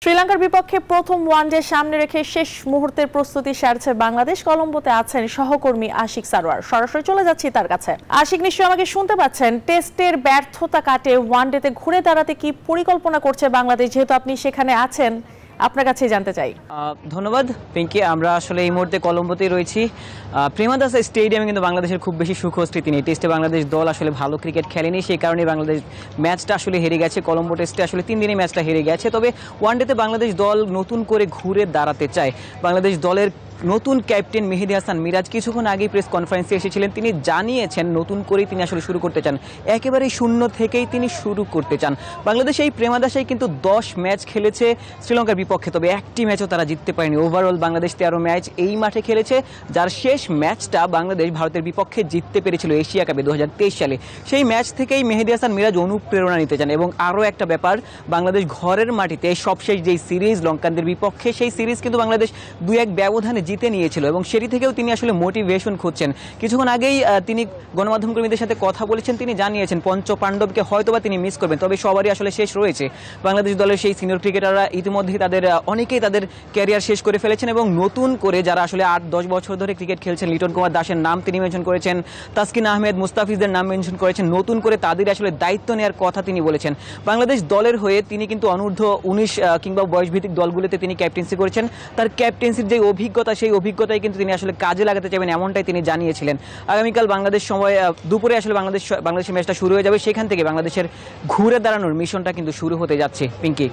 শ্রীলঙ্কার বিপক্ষে প্রথম ওয়ানডে সামনে রেখে শেষ মুহূর্তের প্রস্তুতি সারছে বাংলাদেশ। কলম্বোতে আছেন সহকর্মী আশিক সারোয়ার। সরাসরি চলে যাচ্ছি তার কাছে। আশিক, নিশ্চয়ই আমাকে শুনতে পাচ্ছেন। টেস্টের ব্যর্থতা কাটে ওয়ানডেতে ঘুরে দাঁড়াতে কি পরিকল্পনা করছে বাংলাদেশ, যেহেতু আপনি সেখানে আছেন, আপনার কাছেই জানতে চাই। ধন্যবাদ পিঙ্কি। আমরা আসলে এই মুহূর্তে কলম্বোতেই রয়েছি। প্রেমাদাসা স্টেডিয়ামে কিন্তু বাংলাদেশের খুব বেশি সুখ স্মৃতি নেই। টেস্টে বাংলাদেশ দল আসলে ভালো ক্রিকেট খেলেনি, সেই কারণে বাংলাদেশ ম্যাচটা আসলে হেরে গেছে। কলম্বো টেস্টে আসলে 3 দিনে ম্যাচটা হেরে গেছে। তবে ওয়ানডেতে বাংলাদেশ দল নতুন করে ঘুরে দাঁড়াতে চায়। বাংলাদেশ দলের নতুন ক্যাপ্টেন মেহেদী হাসান মিরাজ কিছুক্ষণ আগেই প্রেস কনফারেন্সে এসেছিলেন। তিনি জানিয়েছেন নতুন করেই তিনি আসলে শুরু করতে চান, একেবারেই শূন্য থেকেই তিনি শুরু করতে চান। বাংলাদেশ এই প্রেমাদাসায় কিন্তু 10 ম্যাচ খেলেছে শ্রীলঙ্কার বিপক্ষে, তবে একটি ম্যাচও তারা জিততে পারেনি। ওভারঅল বাংলাদেশ 13 ম্যাচ এই মাঠে খেলেছে, যার শেষ ম্যাচটা বাংলাদেশ ভারতের বিপক্ষে জিততে পেরেছিল এশিয়া কাপে 2023 সালে। সেই ম্যাচ থেকেই মেহেদী হাসান মিরাজ অনুপ্রেরণা নিতে চান। এবং আরও একটা ব্যাপার, বাংলাদেশ ঘরের মাটিতে সবশেষ যেই সিরিজ লঙ্কানদের বিপক্ষে, সেই সিরিজ কিন্তু বাংলাদেশ 2-1 ব্যবধানে জিতে নিয়েছিল এবং সেটি থেকেও তিনি আসলে মোটিভেশন খুঁজছেন। কিছুক্ষণ আগেই তিনি গণমাধ্যম কর্মীদের সাথে কথা বলেছেন। তিনি জানিয়েছেন পঞ্চ পাণ্ডবকে হয়তোবা তিনি মিস করবেন, তবে সবারই আসলে শেষ রয়েছে। বাংলাদেশ দলের সেই সিনিয়র ক্রিকেটাররা ইতিমধ্যেই অনেকেই তাদের ক্যারিয়ার শেষ করে ফেলেছেন এবং নতুন করে যারা আসলে 8-10 বছর ধরে ক্রিকেট খেলছেন, লিটন কুমার দাসের নাম তিনি মেনশন করেছেন, তাসকিন আহমেদ, মুস্তাফিজদের নাম মেনশন করেছেন। নতুন করে তাদের আসলে দায়িত্ব নেওয়ার কথা তিনি বলেছেন। বাংলাদেশ দলের হয়ে তিনি কিন্তু অনূর্ধ্ব 19 কিংবা বয়সভিত্তিক দলগুলোতে তিনি ক্যাপ্টেন্সি করেছেন। তার ক্যাপ্টেন্সির যে অভিজ্ঞতা, সেই অভিজ্ঞতাই কিন্তু তিনি আসলে কাজে লাগাতে চাইবেন, এমনটাই তিনি জানিয়েছিলেন। আগামীকাল বাংলাদেশ সময় দুপুরে আসলে বাংলাদেশের ম্যাচটা শুরু হয়ে যাবে। সেখান থেকে বাংলাদেশের ঘুরে দাঁড়ানোর মিশনটা কিন্তু শুরু হতে যাচ্ছে পিঙ্কি।